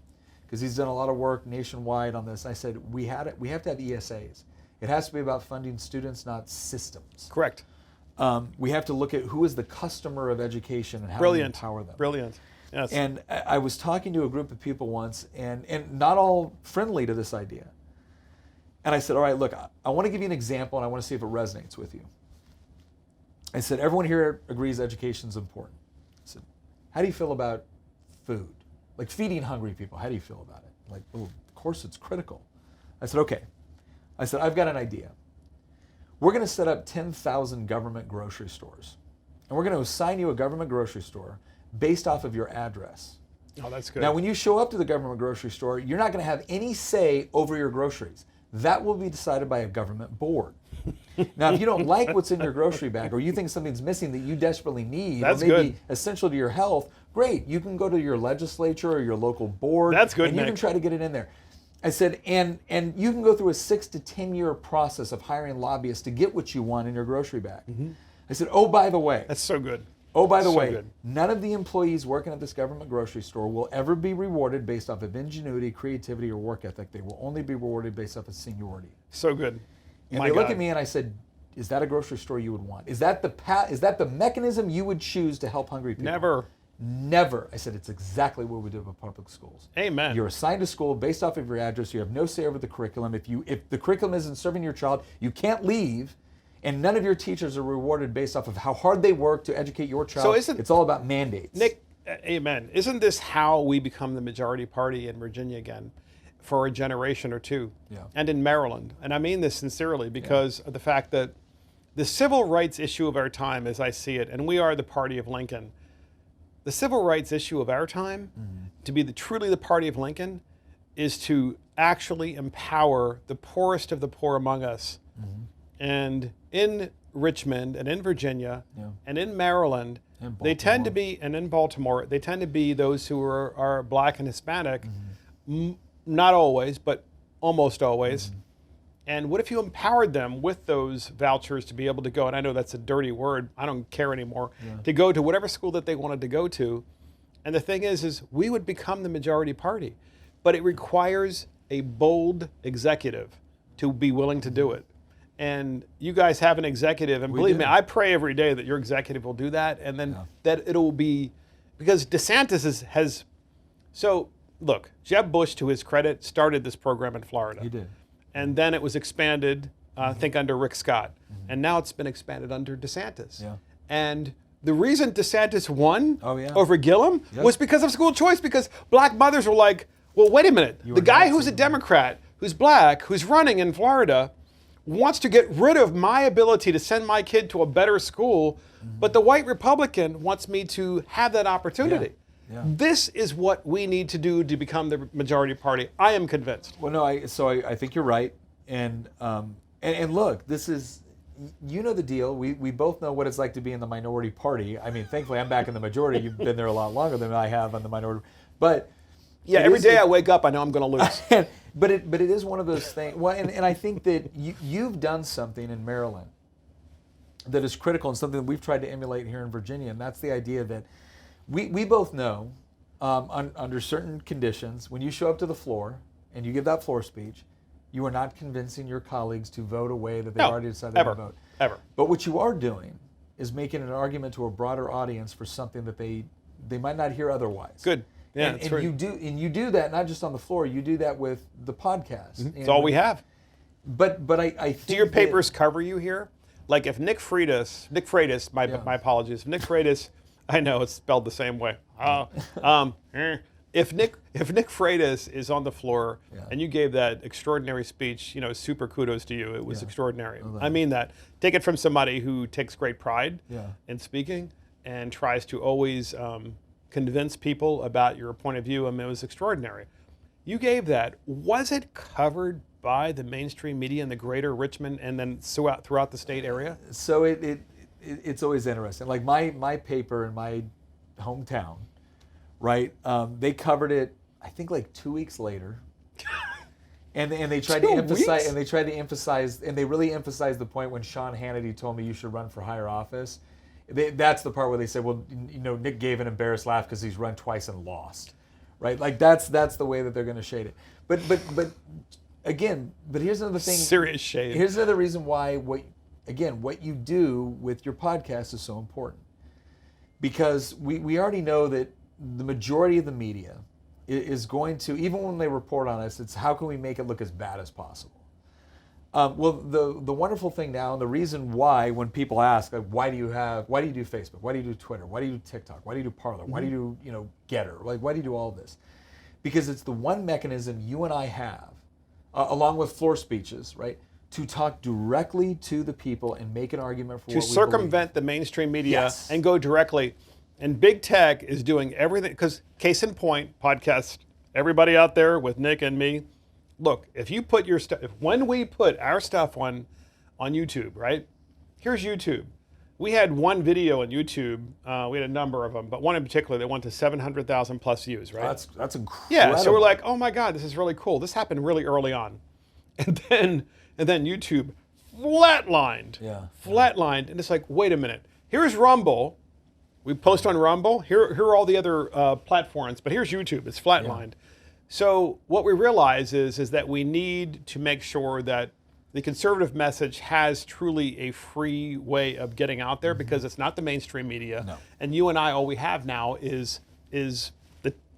because he's done a lot of work nationwide on this. I said, we have to have ESAs. It has to be about funding students, not systems. Correct. We have to look at who is the customer of education and how we empower them. Brilliant. Yes. And I was talking to a group of people once, and not all friendly to this idea. And I said, all right, look, I want to give you an example, and I want to see if it resonates with you. I said, everyone here agrees education is important. I said, how do you feel about food? Like feeding hungry people, how do you feel about it? Like, well, of course it's critical. I said, okay. I said, I've got an idea. We're going to set up 10,000 government grocery stores. And we're going to assign you a government grocery store based off of your address. Oh, that's good. Now, when you show up to the government grocery store, you're not going to have any say over your groceries. That will be decided by a government board. Now, if you don't like what's in your grocery bag, or you think something's missing that you desperately need, that's or maybe good. Essential to your health, great. You can go to your legislature or your local board. That's good, and you Nick. can try to get it in there. I said, and you can go through a 6 to 10 year process of hiring lobbyists to get what you want in your grocery bag. I said, oh, by the way. That's so good. Oh, by the So way, good. none of the employees working at this government grocery store will ever be rewarded based off of ingenuity, creativity, or work ethic. They will only be rewarded based off of seniority. So good. And My they look God. at me and I said, is that a grocery store you would want? Is that the mechanism you would choose to help hungry people? Never. Never. I said, it's exactly what we do with public schools. Amen. You're assigned to school based off of your address. You have no say over the curriculum. If the curriculum isn't serving your child, you can't leave. And none of your teachers are rewarded based off of how hard they work to educate your child. So it's all about mandates. Nick, amen. Isn't this how we become the majority party in Virginia again for a generation or two? Yeah. And in Maryland. And I mean this sincerely because of the fact that the civil rights issue of our time, as I see it, and we are the party of Lincoln, the civil rights issue of our time, to be truly the party of Lincoln, is to actually empower the poorest of the poor among us. And in Richmond and in Virginia and in Maryland, they tend to be, and in Baltimore, they tend to be those who are black and Hispanic, not always, but almost always. And what if you empowered them with those vouchers to be able to go, and I know that's a dirty word, I don't care anymore, to go to whatever school that they wanted to go to. And the thing is we would become the majority party. But it requires a bold executive to be willing to do it. And you guys have an executive, and believe me, I pray every day that your executive will do that, and then that it'll be, because DeSantis has, so look, Jeb Bush, to his credit, started this program in Florida. He did. And then it was expanded, I think under Rick Scott, and now it's been expanded under DeSantis. Yeah. And the reason DeSantis won yeah. over Gillum was because of school choice, because black mothers were like, well, wait a minute, the guy who's a Democrat, who's black, who's running in Florida, wants to get rid of my ability to send my kid to a better school, but the white Republican wants me to have that opportunity. Yeah. This is what we need to do to become the majority party. I am convinced. Well, no, I think you're right, and look, this is, you know the deal. We both know what it's like to be in the minority party. I mean, thankfully, I'm back in the majority. You've been there a lot longer than I have on the minority, but yeah, every day I wake up, I know I'm going to lose. But it is one of those things. Well, and I think that you've done something in Maryland that is critical and something that we've tried to emulate here in Virginia, and that's the idea that we both know under certain conditions, when you show up to the floor and you give that floor speech, you are not convincing your colleagues to vote a way that they've already decided to vote. Ever. But what you are doing is making an argument to a broader audience for something that they might not hear otherwise. Good. Yeah, and you do that not just on the floor. You do that with the podcast. It's all we have. But I think do your papers cover you here? Like if Nick Freitas, my apologies, if Nick Freitas, I know it's spelled the same way. If Nick Freitas is on the floor and you gave that extraordinary speech, super kudos to you. It was extraordinary. I mean that. Take it from somebody who takes great pride in speaking and tries to always convince people about your point of view. I mean, it was extraordinary. You gave that. Was it covered by the mainstream media in the greater Richmond and then throughout the state area? So it's always interesting. Like my paper in my hometown, right? They covered it, I think, like 2 weeks later, and they tried to emphasize, and they really emphasized the point when Sean Hannity told me you should run for higher office. That's the part where they said, well, Nick gave an embarrassed laugh because he's run twice and lost, right? Like that's the way that they're going to shade it. But here's another thing. Serious shade. Here's another reason why what you do with your podcast is so important. Because we already know that the majority of the media is going to, even when they report on us, it's how can we make it look as bad as possible. Well, the wonderful thing now, and the reason why when people ask, like, why do you do Facebook? Why do you do Twitter? Why do you do TikTok? Why do you do Parler? Why do you do, Getter? Like, why do you do all this? Because it's the one mechanism you and I have, along with floor speeches, right, to talk directly to the people and make an argument for what we believe. To circumvent the mainstream media and go directly. And big tech is doing everything, because case in point, podcast, everybody out there with Nick and me, look, if you put your stuff, when we put our stuff on YouTube, right? Here's YouTube. We had one video on YouTube. We had a number of them, but one in particular that went to 700,000 plus views, right? That's incredible. Yeah. So we're like, oh my God, this is really cool. This happened really early on, and then YouTube flatlined. Yeah. Flatlined, and it's like, wait a minute. Here's Rumble. We post on Rumble. Here are all the other platforms, but here's YouTube. It's flatlined. Yeah. So what we realize is that we need to make sure that the conservative message has truly a free way of getting out there, because it's not the mainstream media. No. And you and I, all we have now is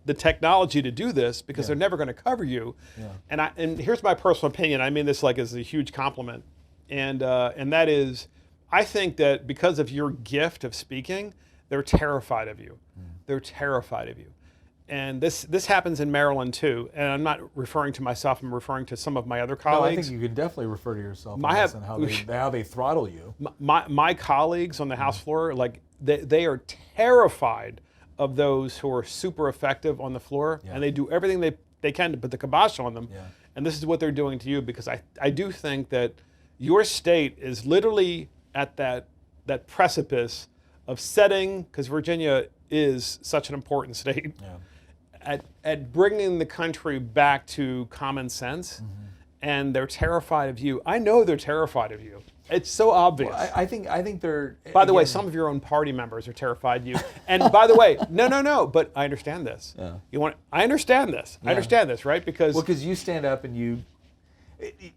the technology to do this, because they're never going to cover you. Yeah. And here's my personal opinion. I mean this like as a huge compliment, and that is, I think that because of your gift of speaking, they're terrified of you. They're terrified of you. And this happens in Maryland too. And I'm not referring to myself, I'm referring to some of my other colleagues. No, I think you can definitely refer to yourself and how they throttle you. My colleagues on the House floor, like they are terrified of those who are super effective on the floor, and they do everything they can to put the kibosh on them. Yeah. And this is what they're doing to you, because I do think that your state is literally at that precipice of setting, because Virginia is such an important state, at bringing the country back to common sense, and they're terrified of you. I know they're terrified of you. It's so obvious. Well, I think they're. By the way, some of your own party members are terrified of you. And by the way, no, but I understand this. Yeah. I understand this. Yeah. I understand this, right? Because you stand up and you.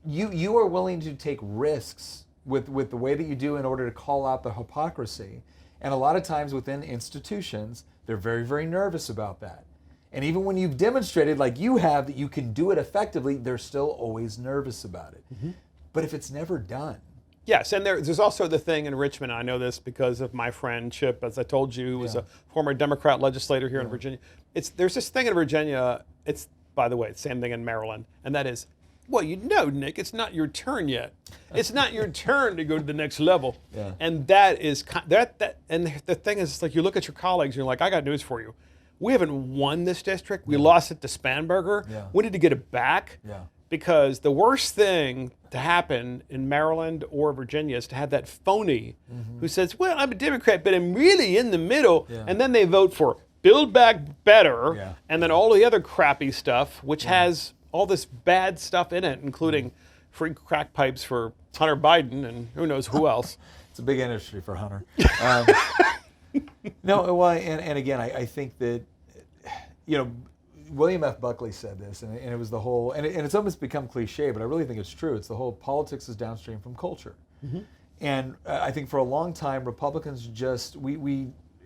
You are willing to take risks with the way that you do in order to call out the hypocrisy. And a lot of times within institutions, they're very, very nervous about that. And even when you've demonstrated, like you have, that you can do it effectively, they're still always nervous about it. But if it's never done. Yes, and there's also the thing in Richmond, I know this because of my friend Chip, as I told you, who was a former Democrat legislator here in Virginia. There's this thing in Virginia, it's, by the way, the same thing in Maryland, and that is, well, you know, Nick, it's not your turn yet. It's not your turn to go to the next level. And that is, and the thing is, it's like you look at your colleagues and you're like, I got news for you. We haven't won this district. We lost it to Spanberger. We need to get it back. Because the worst thing to happen in Maryland or Virginia is to have that phony who says, well, I'm a Democrat, but I'm really in the middle. And then they vote for Build Back Better and then all the other crappy stuff, which has all this bad stuff in it, including free crack pipes for Hunter Biden and who knows who else. It's a big industry for Hunter. No, well, and again, I think that, you know, William F. Buckley said this, and it was the whole, and it's almost become cliche, but I really think it's true. It's the whole politics is downstream from culture. And I think for a long time, Republicans just,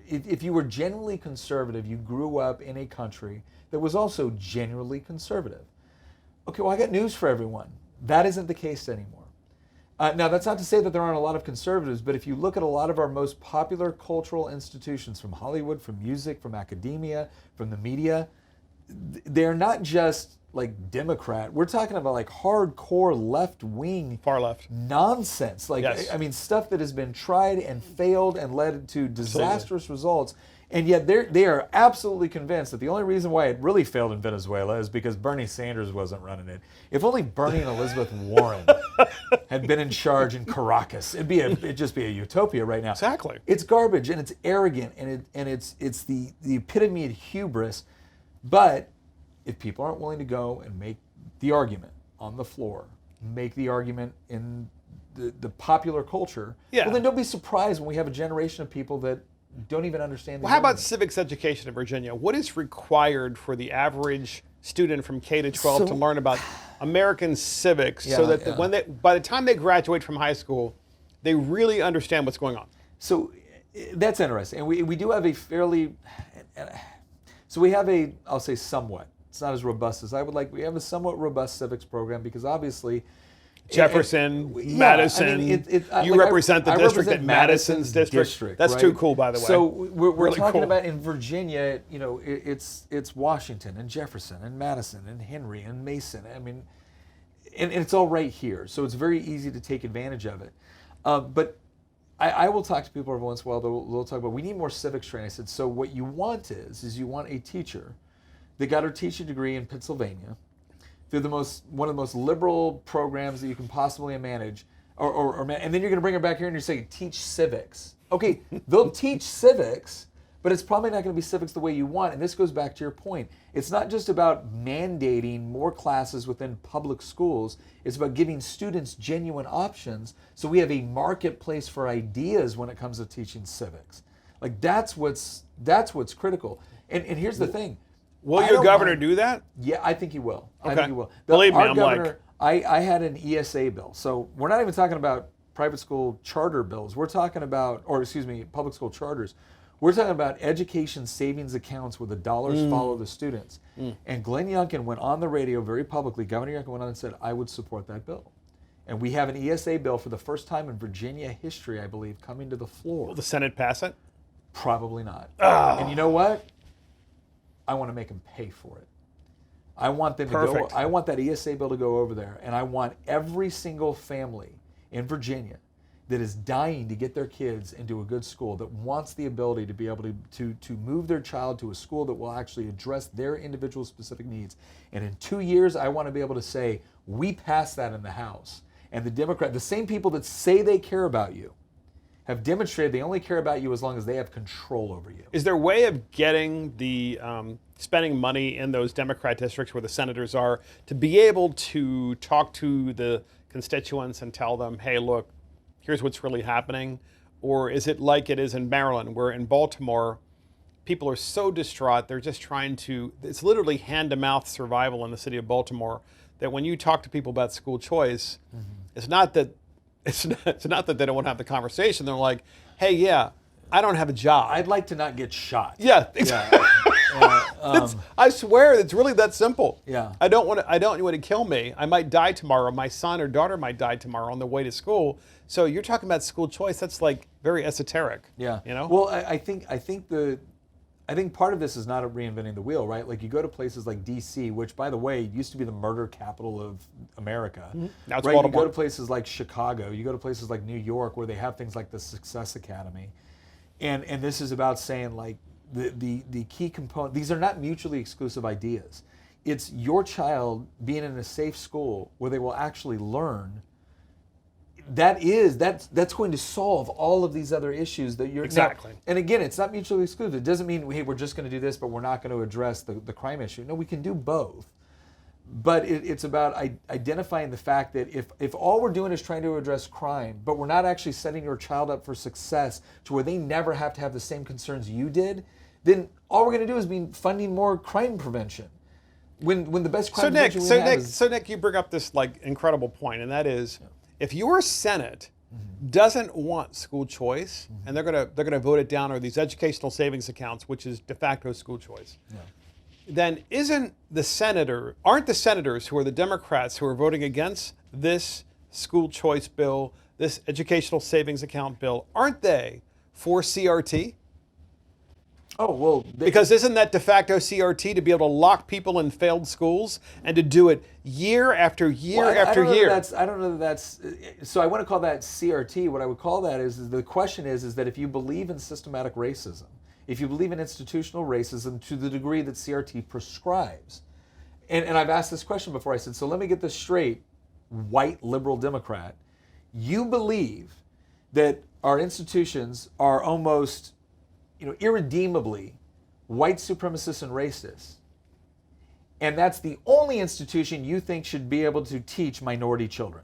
if you were genuinely conservative, you grew up in a country that was also genuinely conservative. Okay, well, I got news for everyone. That isn't the case anymore. Now, that's not to say that there aren't a lot of conservatives, but if you look at a lot of our most popular cultural institutions, from Hollywood, from music, from academia, from the media, they're not just like Democrat. We're talking about like hardcore left-wing, far left nonsense. Like, I mean, stuff that has been tried and failed and led to disastrous results. And yet they are absolutely convinced that the only reason why it really failed in Venezuela is because Bernie Sanders wasn't running it. If only Bernie and Elizabeth Warren had been in charge in Caracas, it'd just be a utopia right now. Exactly. It's garbage and it's arrogant and it's the epitome of hubris. But if people aren't willing to go and make the argument on the floor, make the argument in the popular culture, well, then don't be surprised when we have a generation of people that don't even understand the Well, how about argument. civics education in Virginia? What is required for the average student from K to 12 to learn about American civics so that by the time they graduate from high school, they really understand what's going on? So that's interesting. And we do have a fairly, so we have a, I'll say somewhat, it's not as robust as I would like, we have a somewhat robust civics program because obviously, Jefferson, Madison. I mean, you represent the district at Madison's district. That's right? too cool, by the way. So we're really talking cool. about in Virginia, you know, it's Washington and Jefferson and Madison and Henry and Mason. I mean, and it's all right here. So it's very easy to take advantage of it. But I will talk to people every once in a while. They'll talk about, we need more civics training. I said, so what you want is you want a teacher that got her teaching degree in Pennsylvania, through one of the most liberal programs that you can possibly manage, and then you're going to bring her back here and you're saying, teach civics. Okay, they'll teach civics, but it's probably not going to be civics the way you want. And this goes back to your point. It's not just about mandating more classes within public schools. It's about giving students genuine options so we have a marketplace for ideas when it comes to teaching civics. Like that's what's critical. And here's the thing. Will your governor do that? Yeah, I think he will. Okay. I think he will. Believe me, our I'm governor, I had an ESA bill. So we're not even talking about private school charter bills. We're talking about, public school charters. We're talking about education savings accounts where the dollars follow the students. And Glenn Youngkin went on the radio very publicly, Governor Youngkin went on and said, I would support that bill. And we have an ESA bill for the first time in Virginia history, I believe, coming to the floor. Will the Senate pass it? Probably not. Oh. And you know what? I want to make them pay for it. I want them to go. I want that ESA bill to go over there, and I want every single family in Virginia that is dying to get their kids into a good school, that wants the ability to be able to move their child to a school that will actually address their individual specific needs. And in 2 years, I want to be able to say, we passed that in the House. And the same people that say they care about you, have demonstrated they only care about you as long as they have control over you. Is there a way of getting the spending money in those Democrat districts where the senators are to be able to talk to the constituents and tell them, hey, look, here's what's really happening? Or is it like it is in Maryland, where in Baltimore, people are so distraught, they're just trying to, it's literally hand-to-mouth survival in the city of Baltimore, that when you talk to people about school choice, it's not that they don't want to have the conversation. They're like, hey, yeah, I don't have a job. I'd like to not get shot. Yeah, exactly. I swear, it's really that simple. Yeah. I don't want you to kill me. I might die tomorrow. My son or daughter might die tomorrow on the way to school. So you're talking about school choice. That's like very esoteric. Yeah. You know. Well, I think part of this is not reinventing the wheel, right? Like you go to places like D.C., which, by the way, used to be the murder capital of America. Now it's right? Baltimore. You go to places like Chicago. You go to places like New York, where they have things like the Success Academy, and this is about saying like the key component. These are not mutually exclusive ideas. It's your child being in a safe school where they will actually learn. That's going to solve all of these other issues that you're exactly. Now, and again, it's not mutually exclusive. It doesn't mean hey, we're just going to do this, but we're not going to address the crime issue. No, we can do both. But it's about identifying the fact that if all we're doing is trying to address crime, but we're not actually setting your child up for success to where they never have to have the same concerns you did, then all we're going to do is be funding more crime prevention. When the best crime prevention we have is... So Nick, you bring up this like incredible point, and that is, if your Senate doesn't want school choice, and they're gonna vote it down, or these educational savings accounts, which is de facto school choice, then aren't the senators who are the Democrats who are voting against this school choice bill, this educational savings account bill, aren't they for CRT? Oh, well... Because isn't that de facto CRT to be able to lock people in failed schools and to do it year after year after year? I don't know that that's... So I want to call that CRT. What I would call that is the question is that if you believe in systematic racism, if you believe in institutional racism to the degree that CRT prescribes, and I've asked this question before, I said, so let me get this straight, white liberal Democrat, you believe that our institutions are almost... irredeemably white supremacist and racist. And that's the only institution you think should be able to teach minority children.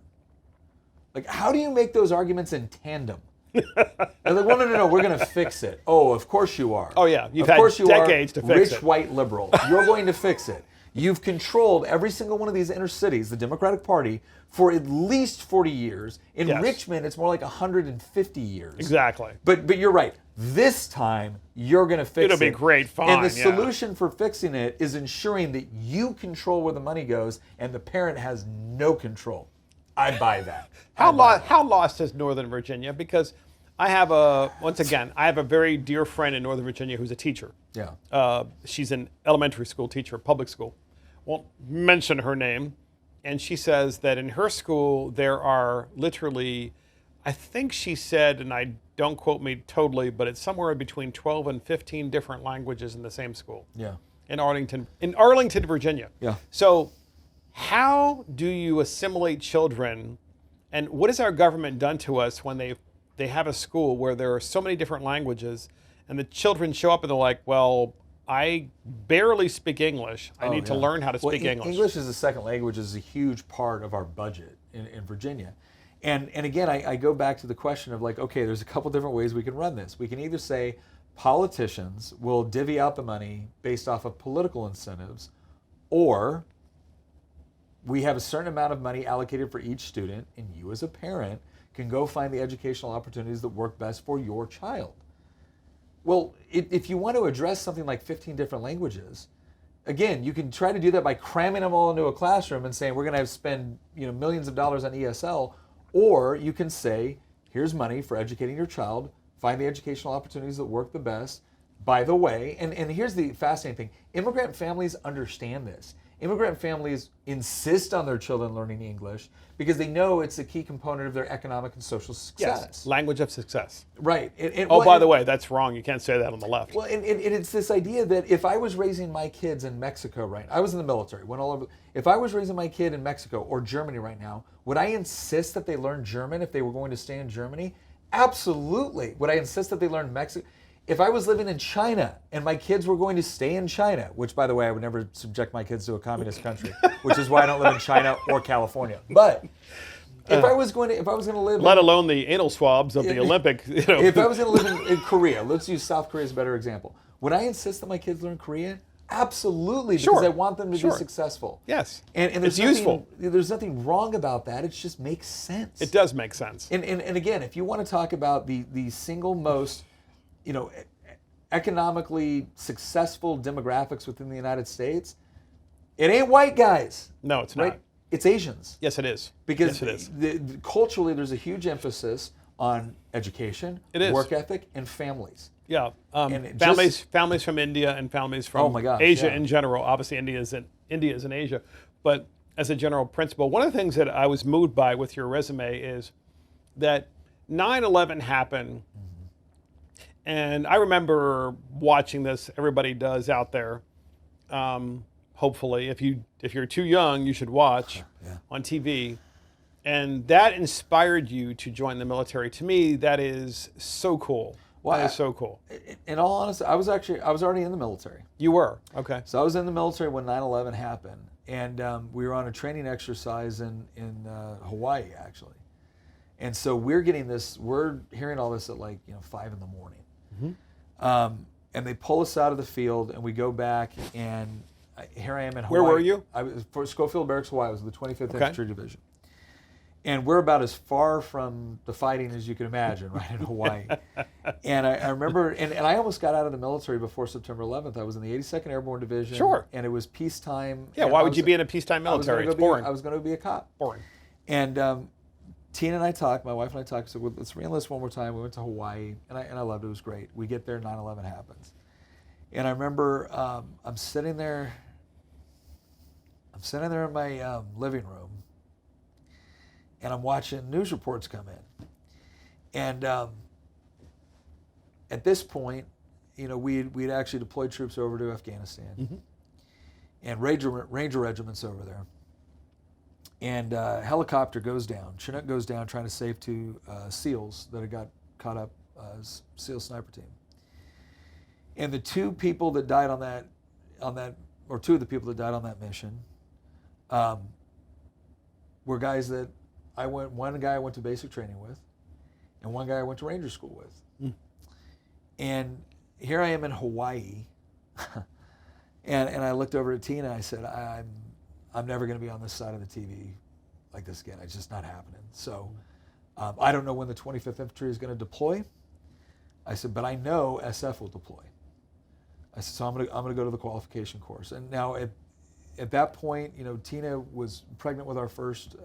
Like, how do you make those arguments in tandem? They're like, well, no, we're going to fix it. Oh, of course you are. Oh, yeah. You've had decades to fix it. Rich white liberal. You're going to fix it. You've controlled every single one of these inner cities, the Democratic Party, for at least 40 years. In Richmond, it's more like 150 years. Exactly. But you're right. This time, you're going to fix it. It'll be great fun. And the solution for fixing it is ensuring that you control where the money goes and the parent has no control. I buy that. How lost is Northern Virginia? Because I have a very dear friend in Northern Virginia who's a teacher. Yeah. She's an elementary school teacher, public school. Won't mention her name. And she says that in her school there are literally, I think she said, and I don't quote me totally, but it's somewhere between 12 and 15 different languages in the same school. Yeah. In Arlington, Virginia. Yeah. So how do you assimilate children, and what has our government done to us when they have a school where there are so many different languages and the children show up and they're like, well, I barely speak English. I need to learn how to speak English. English as a second language is a huge part of our budget in Virginia. And again, I go back to the question of like, okay, there's a couple different ways we can run this. We can either say politicians will divvy out the money based off of political incentives, or we have a certain amount of money allocated for each student, and you as a parent can go find the educational opportunities that work best for your child. Well, if you want to address something like 15 different languages, again, you can try to do that by cramming them all into a classroom and saying we're going to spend millions of dollars on ESL, or you can say, here's money for educating your child, find the educational opportunities that work the best. By the way, and here's the fascinating thing, immigrant families understand this. Immigrant families insist on their children learning English because they know it's a key component of their economic and social success. Yes, language of success. Right. By the way, that's wrong. You can't say that on the left. Well, and it's this idea that if I was raising my kids in Mexico right now, I was in the military, went all over. If I was raising my kid in Mexico or Germany right now, would I insist that they learn German if they were going to stay in Germany? Absolutely. Would I insist that they learn Mexican? If I was living in China and my kids were going to stay in China, which, by the way, I would never subject my kids to a communist country, which is why I don't live in China or California. But if I was going to live, let alone the anal swabs of the Olympic, If I was going to live in Korea, let's use South Korea as a better example. Would I insist that my kids learn Korean? Absolutely, because Sure. I want them to Sure. be successful. Yes. And It's useful. There's nothing wrong about that. It just makes sense. It does make sense. And again, if you want to talk about the single most, economically successful demographics within the United States, it ain't white guys. No, it's right? not. It's Asians. Yes, it is. Because yes, it is. Culturally, there's a huge emphasis on education, It is. work ethic, and families. Yeah, And it families from India and families from Oh my gosh, Asia yeah. in general. Obviously, India is in Asia, but as a general principle, one of the things that I was moved by with your resume is that 9/11 happened, and I remember watching this. Everybody does out there. Hopefully, if you're too young, you should watch on TV. And that inspired you to join the military. To me, that is so cool. Well, that is so cool. In all honesty, I was already in the military. You were? Okay. So I was in the military when 9/11 happened, and we were on a training exercise in Hawaii, actually. And so we're hearing all this at 5 in the morning. And they pull us out of the field, and we go back, and here I am in Hawaii. Where were you? I was for Schofield Barracks, Hawaii. I was in the 25th Okay. Infantry Division. And we're about as far from the fighting as you can imagine, right, in Hawaii. And I remember, and I almost got out of the military before September 11th. I was in the 82nd Airborne Division. Sure. And it was peacetime. Yeah, and why would you be in a peacetime military? It's boring. I was going to be a cop. Boring. And Tina and I talked, my wife and I talked, so let's re-enlist one more time. We went to Hawaii, and I loved it. It was great. We get there, 9/11 happens. And I remember I'm sitting there in my living room, and I'm watching news reports come in. And at this point, we'd actually deployed troops over to Afghanistan, and Ranger regiments over there. And helicopter goes down. Chinook goes down trying to save two SEALs that had got caught up as SEAL sniper team. And the two people that died on that, or two of the people that died on that mission, were guys that one guy I went to basic training with, and one guy I went to Ranger school with. And here I am in Hawaii, and I looked over at Tina. I said, I'm never going to be on this side of the TV like this again. It's just not happening. So I don't know when the 25th Infantry is going to deploy. I said, but I know SF will deploy. I said, so I'm going to go to the qualification course. And now at that point, Tina was pregnant with our first.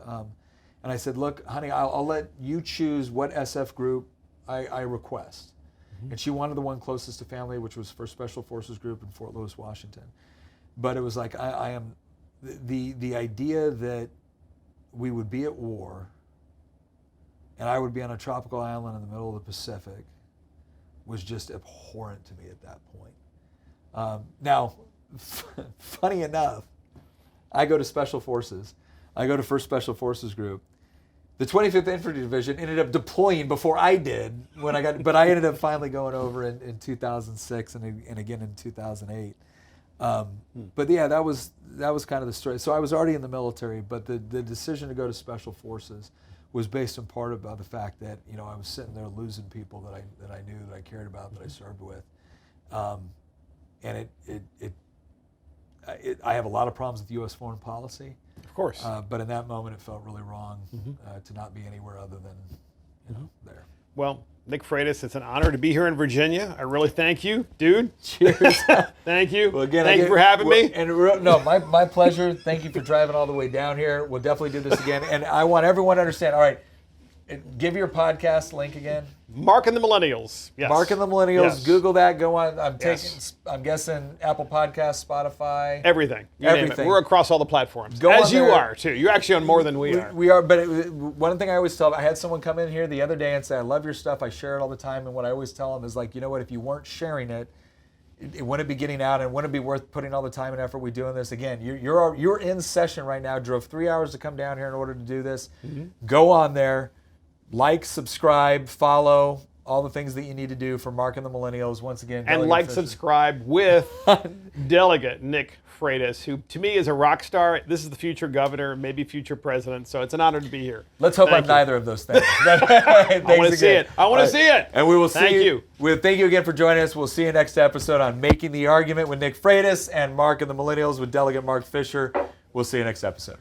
And I said, look, honey, I'll let you choose what SF group I request. And she wanted the one closest to family, which was 1st Special Forces Group in Fort Lewis, Washington. But it was like, I am, the idea that we would be at war and I would be on a tropical island in the middle of the Pacific was just abhorrent to me at that point. Now, funny enough, I go to Special Forces. I go to 1st Special Forces Group. The 25th Infantry Division ended up deploying before I did but I ended up finally going over in 2006 and again in 2008. But yeah, that was kind of the story. So I was already in the military, but the decision to go to Special Forces was based in part about the fact that I was sitting there losing people that I knew, that I cared about, that I served with, and I have a lot of problems with U.S. foreign policy. Of course. But in that moment, it felt really wrong to not be anywhere other than there. Well, Nick Freitas, it's an honor to be here in Virginia. I really thank you, dude. Cheers. Thank you. Well, again, thank you for having me. And no, my pleasure. Thank you for driving all the way down here. We'll definitely do this again. And I want everyone to understand. All right, give your podcast link again. Mark and the Millennials. Yes. Mark and the Millennials. Yes. Google that. Go on. I'm Yes. guessing Apple Podcasts, Spotify. Everything. You name it. Everything. We're across all the platforms. Go as on you there. are, too. You're actually on more than we are. We are, but one thing I always tell, I had someone come in here the other day and say, I love your stuff, I share it all the time, and what I always tell them is like, you know what, if you weren't sharing it, it wouldn't be getting out, and it wouldn't be worth putting all the time and effort we doing this. Again, you're in session right now, drove 3 hours to come down here in order to do this. Go on there, like, subscribe, follow, all the things that you need to do for Mark and the Millennials. Once again, And Delegate like, Fisher. subscribe with Delegate Nick Freitas, who to me is a rock star. This is the future governor, maybe future president. So it's an honor to be here. Let's hope Thank I'm you. neither of those things. I want to see it. I want to see it. And we will see Thank you. We'll thank you again for joining us. We'll see you next episode on Making the Argument with Nick Freitas and Mark and the Millennials with Delegate Mark Fisher. We'll see you next episode.